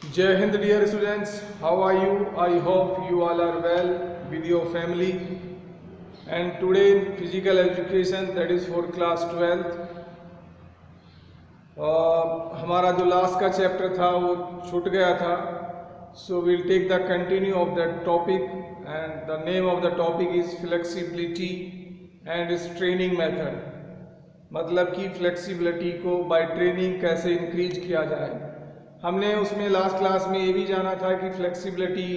Jai Hind, dear students. How are you? I hope you all are well with your family. And today in physical education, that is for class 12th, हमारा जो last का chapter था वो छूट गया था. So we'll take the continue of that topic, and the name of the topic is flexibility and its training method. मतलब कि फ्लेक्सिबिलिटी को बाय ट्रेनिंग कैसे इंक्रीज किया जाए. हमने उसमें लास्ट क्लास में ये भी जाना था कि फ्लेक्सिबिलिटी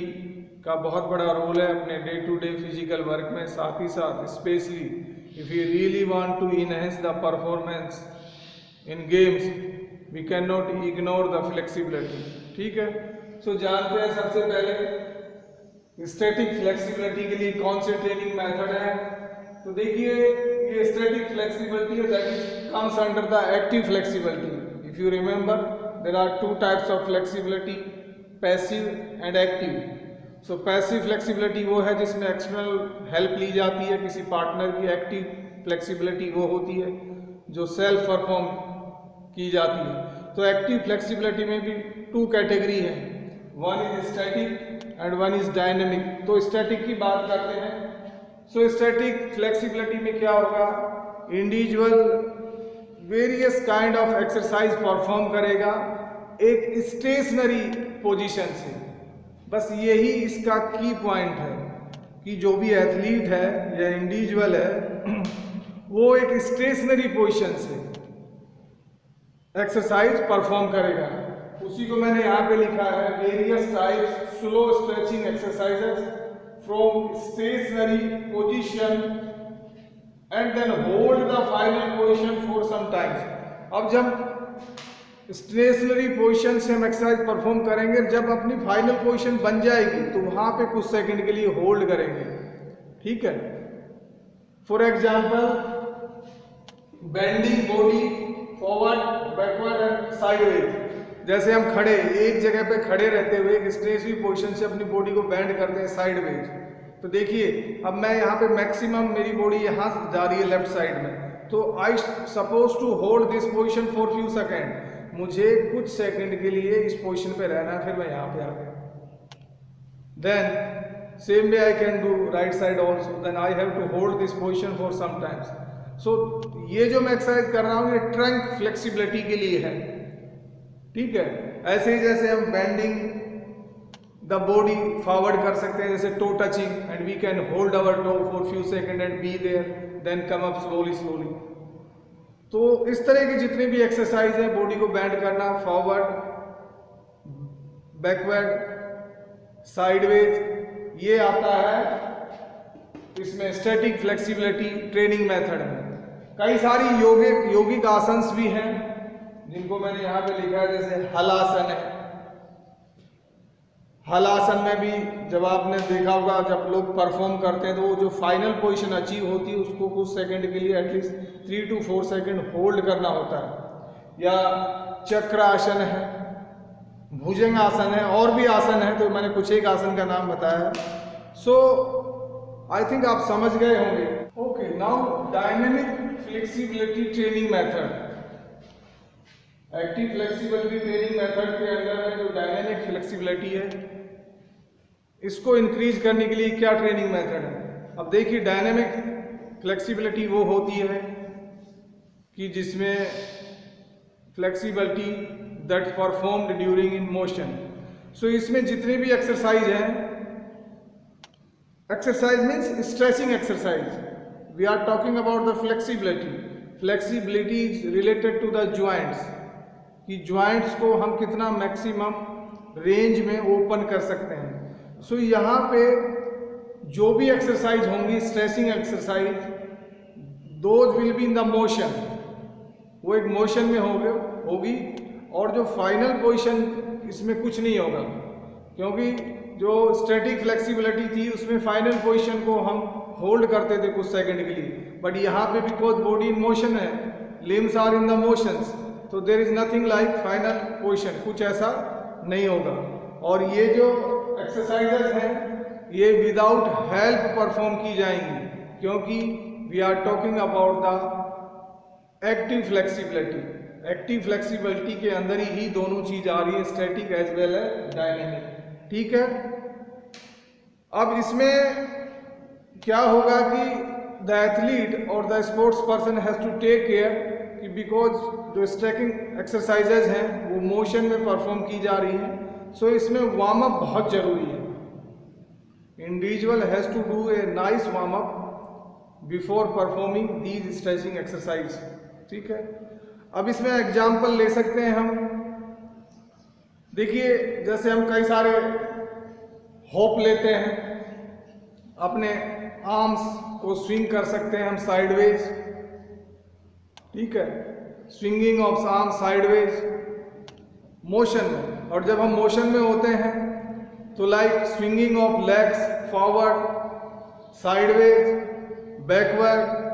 का बहुत बड़ा रोल है अपने day to day physical work में. साथ ही साथ specially if you really want to enhance the performance in games we can not ignore the flexibility. ठीक है, सो जानते हैं सबसे पहले स्टैटिक फ्लेक्सिबिलिटी के लिए कौन से ट्रेनिंग मेथड है. तो देखिए, ये स्टैटिक फ्लेक्सिबिलिटी है that is comes under the active flexibility. If you remember, there are two types of flexibility, passive and active. So passive flexibility वो है जिसमें एक्सटर्नल हेल्प ली जाती है किसी पार्टनर की. एक्टिव फ्लेक्सिबिलिटी वो होती है जो सेल्फ परफॉर्म की जाती है. तो एक्टिव फ्लेक्सिबिलिटी में भी टू कैटेगरी है, one is static and one is dynamic. तो स्टैटिक की बात करते हैं. सो स्टैटिक फ्लेक्सिबिलिटी में क्या होगा, individual various kind of exercise perform करेगा एक स्टेशनरी पोजीशन से. बस यही इसका की पॉइंट है कि जो भी एथलीट है या इंडिविजुअल है वो एक स्टेशनरी पोजीशन से एक्सरसाइज परफॉर्म करेगा. उसी को मैंने यहाँ पे लिखा है, various types slow stretching exercises from stationary position and then hold the final position for some times. अब जब स्टेशनरी पोजीशन से हम एक्सरसाइज परफॉर्म करेंगे, जब अपनी फाइनल पोजीशन बन जाएगी तो वहां पे कुछ सेकंड के लिए होल्ड करेंगे. ठीक है, for example bending body forward, backward and sideways. जैसे हम खड़े एक जगह पे खड़े रहते हुए एक स्टेशनरी पोजीशन से अपनी बॉडी को बेंड करते हैं साइडवेज. तो देखिए, अब मैं यहाँ पे मैक्सिमम मेरी बॉडी यहाँ जा रही है लेफ्ट साइड में, तो I suppose to hold this position for few second. मुझे कुछ सेकंड के लिए इस पोजीशन पे रहना है, फिर मैं यहाँ पे आ गया. Then same way I can do right side also, then I have to hold this position for some times. So ये जो मैं एक्सरसाइज कर रहा हूँ ये ट्रंक फ्लेक्सिबिलिटी के लिए है. ठीक है, ऐसे ही जैसे हम बेंडिंग द बॉडी फॉरवर्ड कर सकते हैं, जैसे toe touching, and we can hold our toe for few second and be there, then come up slowly slowly. तो इस तरह की जितनी भी एक्सरसाइज है, बॉडी को बेंड करना, फॉरवर्ड, बैकवर्ड, साइडवेज, ये आता है इसमें स्टैटिक फ्लेक्सिबिलिटी ट्रेनिंग मेथड में. कई सारी योगिक आसन्स भी हैं जिनको मैंने यहाँ पे लिखा है, जैसे हलासन है. हलासन में भी जब आपने देखा होगा, जब लोग परफॉर्म करते हैं तो वो जो फाइनल पोजीशन अचीव होती है उसको कुछ सेकंड के लिए एटलीस्ट 3 to 4 सेकंड होल्ड करना होता है. या चक्र आसन है, भुजंग आसन है, और भी आसन है, तो मैंने कुछ एक आसन का नाम बताया. सो आई थिंक आप समझ गए होंगे. Okay, now dynamic flexibility training method. Active flexibility training method के अंदर में जो डायनेमिक फ्लेक्सिबिलिटी है, इसको इंक्रीज करने के लिए क्या ट्रेनिंग मेथड है. अब देखिए, डायनेमिक फ्लेक्सिबिलिटी वो होती है कि जिसमें flexibility that performed during in motion. So इसमें जितने भी एक्सरसाइज हैं, exercise means stretching exercise, we are talking about the flexibility. Flexibility is related to the joints, कि ज्वाइंट्स को हम कितना मैक्सिमम रेंज में ओपन कर सकते हैं. सो यहाँ पे जो भी एक्सरसाइज होंगी, stretching exercise, those will be in the motion, वो एक मोशन में होगी. और जो फाइनल पोजीशन इसमें कुछ नहीं होगा, क्योंकि जो स्टैटिक फ्लेक्सिबिलिटी थी उसमें फाइनल पोजीशन को हम होल्ड करते थे कुछ सेकंड के लिए. बट यहाँ पे बिकॉज बॉडी इन मोशन है, limbs are in the motions, तो there is nothing like final position, कुछ ऐसा नहीं होगा. और ये जो एक्सरसाइजेस हैं ये विदाउट हेल्प परफॉर्म की जाएंगी, क्योंकि we are talking about the active flexibility. Active flexibility के अंदर ही दोनों चीज आ रही है, static as well as dynamic. ठीक है, अब इसमें क्या होगा कि द एथलीट और the sports person has to take care कि बिकॉज जो स्ट्रेचिंग एक्सरसाइजेज हैं वो मोशन में परफॉर्म की जा रही हैं, सो इसमें वार्म अप बहुत जरूरी है। Individual has to do a nice warm up before performing these stretching exercise. ठीक है, अब इसमें एग्जाम्पल ले सकते हैं हम। देखिए, जैसे हम कई सारे हॉप लेते हैं, अपने आर्म्स को स्विंग कर सकते हैं हम साइडवेज। ठीक है, swinging of arm sideways motion में, और जब हम मोशन में होते हैं तो like swinging of legs forward, sideways, backward.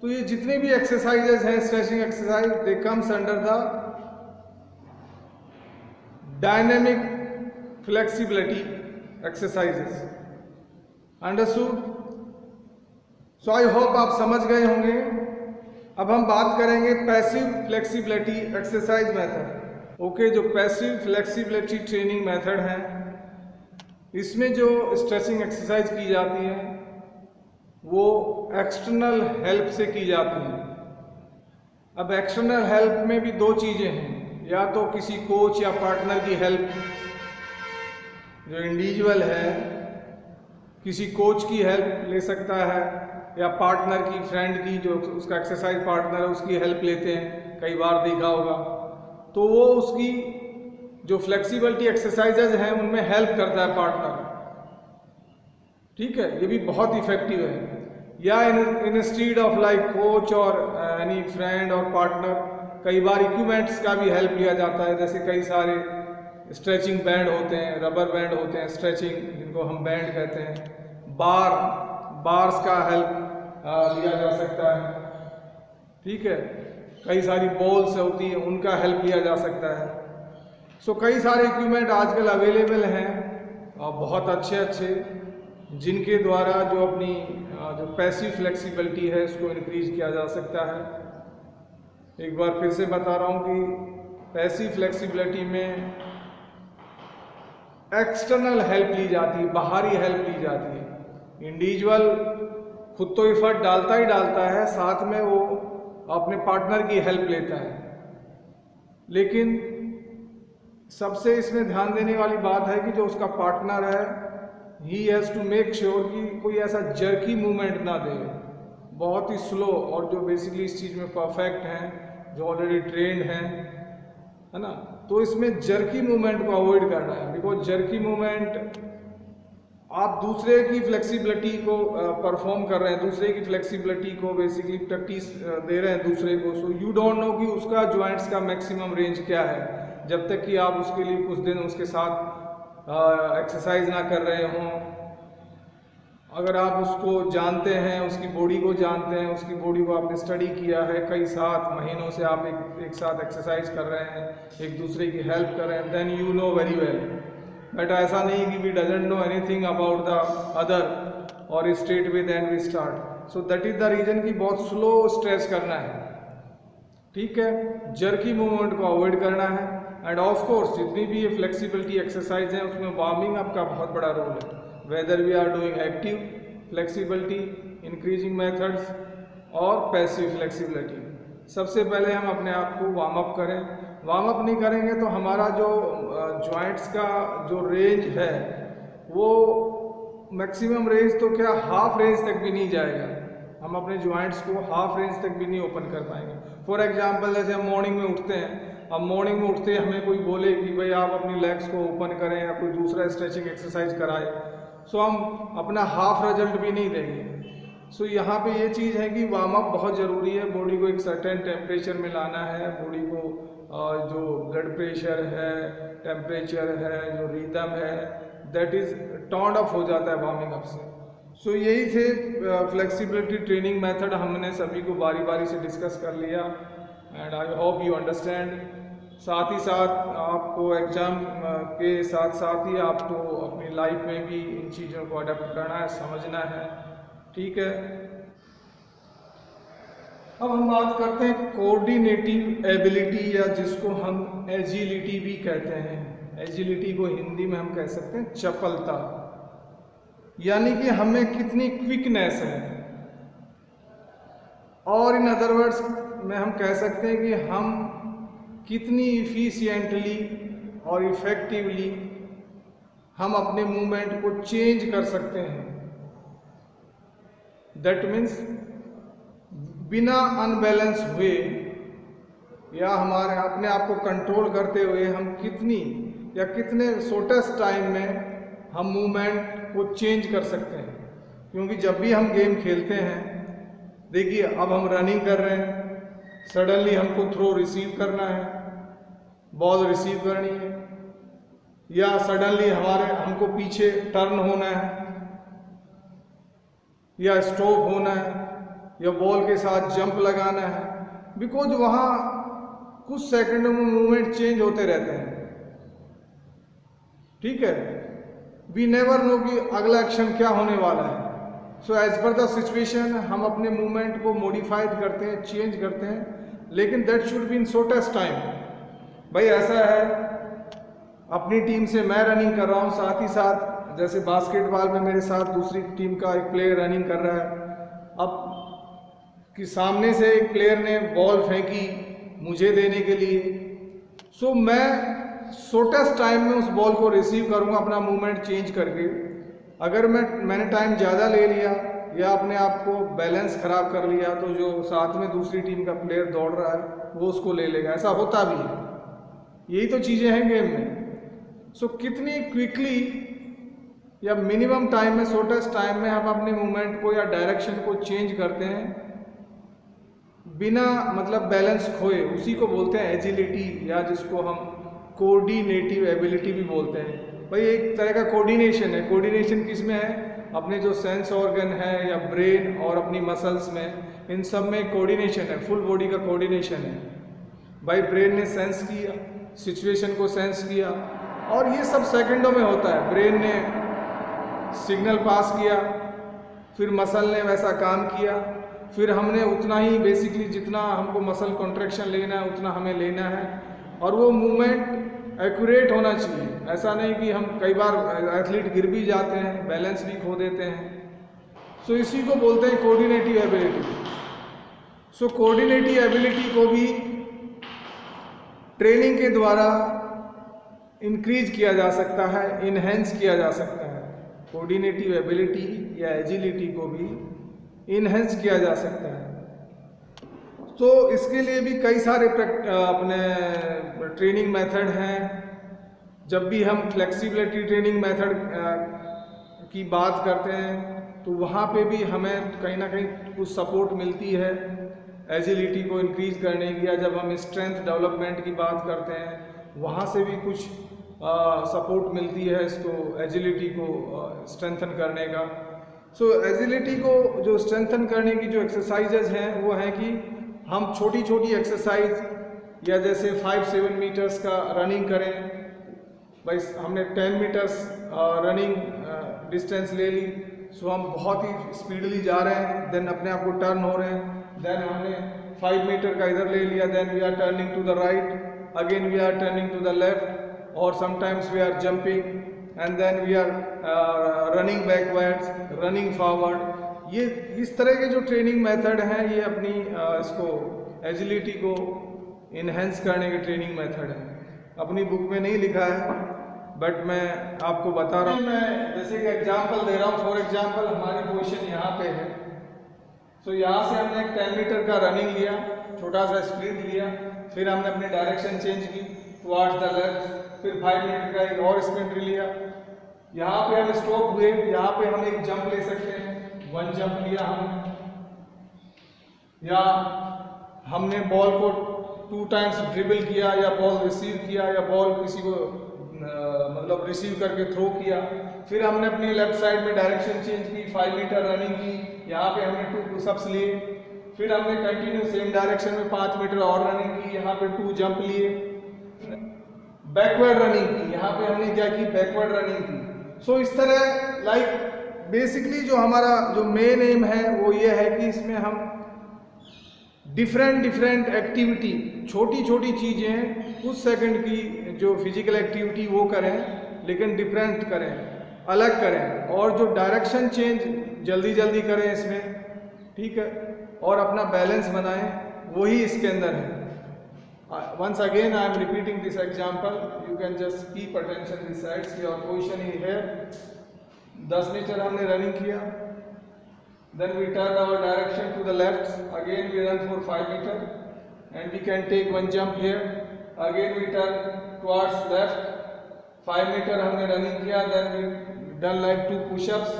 तो ये जितने भी एक्सरसाइजेज हैं stretching exercise, they comes under the dynamic flexibility exercises. Understood? So I hope आप समझ गए होंगे। अब हम बात करेंगे passive flexibility exercise method. Okay, जो पैसिव फ्लेक्सिबिलिटी ट्रेनिंग मेथड है, इसमें जो स्ट्रेचिंग एक्सरसाइज की जाती है वो एक्सटर्नल हेल्प से की जाती है। अब एक्सटर्नल हेल्प में भी दो चीज़ें हैं, या तो किसी कोच या पार्टनर की हेल्प, जो इंडिविजुअल है किसी कोच की हेल्प ले सकता है, या पार्टनर की, फ्रेंड की, जो उसका एक्सरसाइज पार्टनर है उसकी हेल्प लेते हैं, कई बार देखा होगा। तो वो उसकी जो फ्लेक्सिबिलिटी एक्सरसाइजेज हैं उनमें हेल्प करता है पार्टनर। ठीक है, ये भी बहुत इफेक्टिव है। या इंस्टीड ऑफ लाइक कोच और एनी फ्रेंड और पार्टनर, कई बार इक्विपमेंट्स का भी हेल्प लिया जाता है। जैसे कई सारे स्ट्रेचिंग बैंड होते हैं, रबर बैंड होते हैं स्ट्रेचिंग, जिनको हम बैंड कहते हैं। बार्स का हेल्प लिया जा सकता है। ठीक है, कई सारी बॉल्स होती हैं, उनका हेल्प लिया जा सकता है। सो कई सारे इक्विपमेंट आजकल अवेलेबल हैं और बहुत अच्छे, जिनके द्वारा जो अपनी जो पैसिव फ्लेक्सिबिलिटी है उसको इंक्रीज किया जा सकता है। एक बार फिर से बता रहा हूँ कि पैसिव फ्लेक्सिबिलिटी में एक्सटर्नल हेल्प ली जाती है, बाहरी हेल्प ली जाती है। इंडिविजुअल खुद तो एफर्ट डालता ही डालता है, साथ में वो अपने पार्टनर की हेल्प लेता है। लेकिन सबसे इसमें ध्यान देने वाली बात है कि जो उसका पार्टनर है, he has to make sure कि कोई ऐसा जर्की मूवमेंट ना दे, बहुत ही स्लो, और जो बेसिकली इस चीज़ में परफेक्ट हैं, जो ऑलरेडी ट्रेंड हैं, है ना। तो इसमें जर्की मूवमेंट को अवॉइड करना है, बिकॉज जर्की मूवमेंट आप दूसरे की फ्लेक्सिबिलिटी को परफॉर्म कर रहे हैं, दूसरे की फ्लेक्सिबिलिटी को बेसिकली प्रैक्टिस दे रहे हैं दूसरे को। सो यू डोंट नो कि उसका जॉइंट्स का मैक्सिमम रेंज क्या है, जब तक कि आप उसके लिए कुछ दिन उसके साथ एक्सरसाइज ना कर रहे हों। अगर आप उसको जानते हैं, उसकी बॉडी को जानते हैं, उसकी बॉडी को आपने स्टडी किया है, कई महीनों से आप एक साथ एक्सरसाइज कर रहे हैं, एक दूसरे की हेल्प कर रहे हैं, then you know very well. But ऐसा नहीं कि we doesn't know anything about the other और straight way then we start. So that is the reason कि बहुत स्लो स्ट्रेच करना है। ठीक है, जर्की मूवमेंट को अवॉइड करना है। एंड ऑफ कोर्स जितनी भी ये फ्लेक्सिबिलिटी एक्सरसाइज है उसमें वार्मिंग अप का बहुत बड़ा रोल है, whether we are doing active flexibility, increasing methods और पैसिव फ्लेक्सिबिलिटी। सबसे पहले हम अपने आप को वार्म अप करें। वार्म अप नहीं करेंगे तो हमारा जो जॉइंट्स का जो रेंज है वो मैक्सिमम रेंज तो क्या हाफ रेंज तक भी नहीं जाएगा, हम अपने जॉइंट्स को हाफ रेंज तक भी नहीं ओपन कर पाएंगे। फॉर एग्जांपल जैसे हम मॉर्निंग में उठते हैं, अब मॉर्निंग में उठते हमें कोई बोले कि भाई आप अपनी लेग्स को ओपन करें या कोई दूसरा स्ट्रेचिंग एक्सरसाइज कराए, सो हम अपना हाफ रिजल्ट भी नहीं देंगे। सो यहाँ पे ये चीज़ है कि वार्म अप बहुत ज़रूरी है। बॉडी को एक सर्टेन टेम्परेचर में लाना है, बॉडी को जो ब्लड प्रेशर है, टेम्परेचर है, जो रिदम है, दैट इज़ टर्न अप हो जाता है वार्मिंग अप से। सो यही थे फ्लेक्सिबिलिटी ट्रेनिंग मेथड, हमने सभी को बारी बारी से डिस्कस कर लिया and I hope you understand. साथ ही साथ आपको एग्ज़ाम के साथ साथ ही आपको अपनी लाइफ में भी इन चीज़ों को अडेप्ट करना है, समझना है। ठीक है। अब हम बात करते हैं कोऑर्डिनेटिव एबिलिटी, या जिसको हम एजिलिटी भी कहते हैं। एजिलिटी को हिंदी में हम कह सकते हैं चपलता, यानी कि हमें कितनी क्विकनेस है, और इन अदर वर्ड्स में हम कह सकते हैं कि हम कितनी इफिशिएंटली और इफेक्टिवली हम अपने मूवमेंट को चेंज कर सकते हैं। दैट मीन्स बिना अनबैलेंस हुए या हमारे अपने आप को कंट्रोल करते हुए हम कितनी या कितने शॉर्टेस्ट टाइम में हम मूवमेंट को चेंज कर सकते हैं। क्योंकि जब भी हम गेम खेलते हैं, देखिए अब हम रनिंग कर रहे हैं, सडनली हमको थ्रो रिसीव करना है, बॉल रिसीव करनी है, या सडनली हमको पीछे टर्न होना है, या स्टॉप होना है, या बॉल के साथ जंप लगाना है, बिकॉज वहाँ कुछ सेकंडों में मूवमेंट चेंज होते रहते हैं। ठीक है, वी नेवर नो कि अगला एक्शन क्या होने वाला है। So as per the situation हम अपने मूवमेंट को मॉडिफाइड करते हैं, चेंज करते हैं, लेकिन that should be in shortest time. भाई ऐसा है, अपनी टीम से मैं रनिंग कर रहा हूँ, साथ ही साथ जैसे बास्केटबॉल में मेरे साथ दूसरी टीम का एक प्लेयर रनिंग कर रहा है। अब कि सामने से एक प्लेयर ने बॉल फेंकी मुझे देने के लिए, सो मैं शॉर्टेस्ट टाइम में उस बॉल को रिसीव करूँगा अपना मूवमेंट चेंज करके। अगर मैंने टाइम ज़्यादा ले लिया या अपने आप को बैलेंस ख़राब कर लिया, तो जो साथ में दूसरी टीम का प्लेयर दौड़ रहा है वो उसको ले लेगा। ऐसा होता भी है, यही तो चीज़ें हैं गेम में। सो कितनी क्विकली या मिनिमम टाइम में, शॉर्टेस्ट टाइम में हम अपने मूवमेंट को या डायरेक्शन को चेंज करते हैं बिना मतलब बैलेंस खोए, उसी को बोलते हैं एजिलिटी, या जिसको हम कोऑर्डिनेटिव एबिलिटी भी बोलते हैं। भाई एक तरह का कोऑर्डिनेशन है। कोऑर्डिनेशन किस में है? अपने जो सेंस ऑर्गन है या ब्रेन और अपनी मसल्स में, इन सब में कोऑर्डिनेशन है, फुल बॉडी का कोऑर्डिनेशन है। भाई ब्रेन ने सेंस किया, सिचुएशन को सेंस किया, और ये सब सेकंडों में होता है। ब्रेन ने सिग्नल पास किया, फिर मसल ने वैसा काम किया, फिर हमने उतना ही बेसिकली जितना हमको मसल कॉन्ट्रैक्शन लेना है उतना हमें लेना है, और वो मूवमेंट एक्यूरेट होना चाहिए। ऐसा नहीं कि हम कई बार एथलीट गिर भी जाते हैं, बैलेंस भी खो देते हैं। सो इसी को बोलते हैं कोऑर्डिनेटिव एबिलिटी। सो कोऑर्डिनेटिव एबिलिटी को भी ट्रेनिंग के द्वारा इंक्रीज किया जा सकता है, इनहेंस किया जा सकता है। कोऑर्डिनेटिव एबिलिटी या एजिलिटी को भी इनहेंस किया जा सकता है। तो इसके लिए भी कई सारे अपने ट्रेनिंग मेथड हैं। जब भी हम फ्लेक्सिबिलिटी ट्रेनिंग मेथड की बात करते हैं तो वहाँ पे भी हमें कहीं ना कहीं कुछ सपोर्ट मिलती है एजिलिटी को इंक्रीज करने की, या जब हम स्ट्रेंथ डेवलपमेंट की बात करते हैं वहाँ से भी कुछ सपोर्ट मिलती है इसको एजिलिटी को स्ट्रेंथन करने का। सो एजिलिटी को जो स्ट्रेंथन करने की जो एक्सरसाइजेज हैं वो है कि हम छोटी छोटी एक्सरसाइज, या जैसे 5-7 मीटर्स का रनिंग करें। भाई हमने 10 मीटर्स रनिंग डिस्टेंस ले ली, सो हम बहुत ही स्पीडली जा रहे हैं, देन अपने आप को टर्न हो रहे हैं, देन हमने 5 मीटर का इधर ले लिया, then we are turning to the right, again we are turning to the left, और sometimes we are jumping and then we are running backwards, running forward. ये इस तरह के जो ट्रेनिंग मेथड हैं ये अपनी इसको एजिलिटी को इन्हेंस करने के ट्रेनिंग मेथड है। अपनी बुक में नहीं लिखा है बट मैं आपको बता रहा हूँ। मैं जैसे कि एग्जांपल दे रहा हूँ। फॉर एग्जांपल हमारी पोजीशन यहाँ पे है, सो यहाँ से हमने एक 10 मीटर का रनिंग लिया, छोटा सा स्प्रिंट लिया, फिर हमने अपनी डायरेक्शन चेंज की टुवर्ड्स द लेफ्ट, फिर 5 मिनट का एक और स्प्रिंट लिया, यहाँ पे हम स्टॉप हुए, यहाँ पे हम एक जंप ले सकते हैं, 1 जंप लिया हमने, या हमने बॉल को 2 टाइम्स ड्रिबल किया, या बॉल रिसीव किया, या बॉल किसी को मतलब रिसीव करके थ्रो किया, फिर हमने अपनी लेफ्ट साइड में डायरेक्शन चेंज की, 5 मीटर रनिंग की, यहाँ पे हमने 2 पुशअप्स लिए, फिर हमने कंटिन्यू सेम डायरेक्शन में 5 मीटर और रनिंग की, यहाँ पे 2 जंप लिए, बैकवर्ड रनिंग की, यहाँ पे हमने क्या की, बैकवर्ड रनिंग की। सो इस तरह लाइक बेसिकली जो हमारा जो मेन एम है वो ये है कि इसमें हम डिफरेंट एक्टिविटी, छोटी छोटी चीज़ें कुछ सेकंड की जो फिजिकल एक्टिविटी वो करें, लेकिन डिफरेंट करें, अलग करें, और जो डायरेक्शन चेंज जल्दी जल्दी करें इसमें, ठीक है, और अपना बैलेंस बनाएं, वही इसके अंदर है। Once again I am repeating this example, you can just keep attention besides your position is here. 10 metre हमने रनिंग किया, then we turn our direction to the left, again we run for 5 meter and we can take one jump here, again we turn towards left, 5 meter हमने running किया, then we done like 2 push-ups,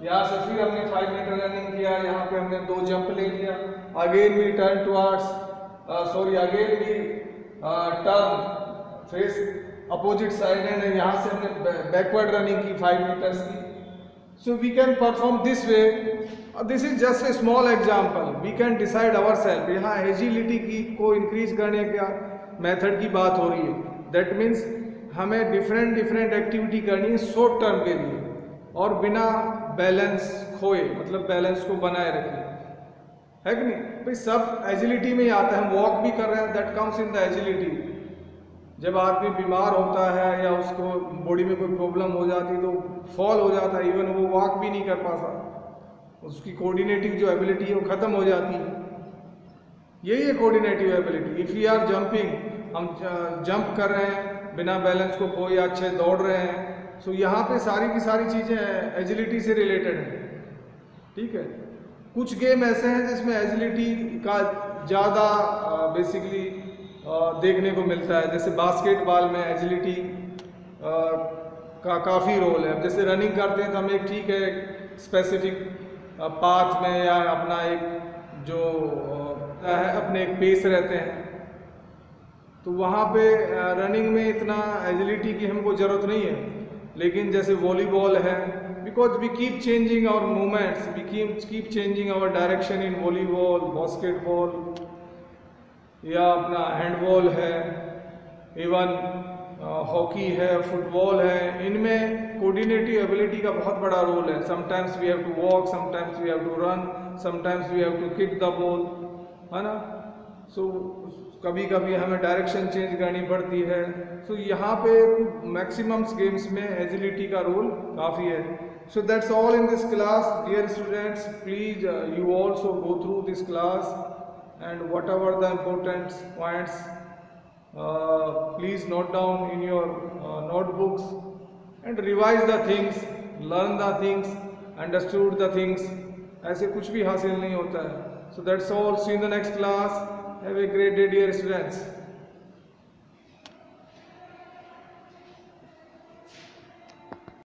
यहाँ से फिर हमने 5 metre running किया, यहाँ पे हमने 2 जंप ले लिया, again we turn towards again we turn face opposite side and यहाँ से हमने backward running की 5 meters की. So we can perform this way. This is just a small example. We can decide ourselves. यहाँ agility की को increase करने का method की बात हो रही है. That means हमें different activity करनी है short term के लिए, और बिना बैलेंस खोए, मतलब बैलेंस को बनाए रखें, है कि नहीं भाई? सब एजिलिटी में ही आता है। हम वॉक भी कर रहे हैं, that comes in the agility. जब आदमी बीमार होता है या उसको बॉडी में कोई प्रॉब्लम हो जाती है तो फॉल हो जाता है, इवन वो वॉक भी नहीं कर पाता, उसकी कोऑर्डिनेटिव जो एबिलिटी है वो ख़त्म हो जाती है। यही है coordinative ability. If you are jumping, हम जंप कर रहे हैं बिना बैलेंस को खोए, अच्छे दौड़ रहे हैं, सो यहाँ पे सारी की सारी चीज़ें एजिलिटी से रिलेटेड हैं, ठीक है। कुछ गेम ऐसे हैं जिसमें एजिलिटी का ज़्यादा बेसिकली देखने को मिलता है, जैसे बास्केटबॉल में एजिलिटी का काफ़ी रोल है। जैसे रनिंग करते हैं तो हम एक ठीक है स्पेसिफिक पाथ में या अपना एक जो है अपने एक पेस रहते हैं, तो वहाँ पे रनिंग में इतना एजिलिटी की हमको ज़रूरत नहीं है। लेकिन जैसे वॉलीबॉल है, because we keep changing our movements, we keep changing our direction in volleyball, basketball या अपना हैंडबॉल है, इवन हॉकी है, फुटबॉल है, इनमें कोऑर्डिनेटिव एबिलिटी का बहुत बड़ा रोल है। Sometimes we have to walk, sometimes we have to run, sometimes we have to kick the ball, है ना। सो कभी कभी हमें डायरेक्शन चेंज करनी पड़ती है। सो यहाँ पे मैक्सिमम गेम्स में एजिलिटी का रोल काफ़ी है। So that's all in this class dear students, please you also go through this class and whatever the important points please note down in your notebooks and revise the things, learn the things, understood the things। ऐसे कुछ भी हासिल नहीं होता है। So that's all, see you in the next class, have a great day dear students।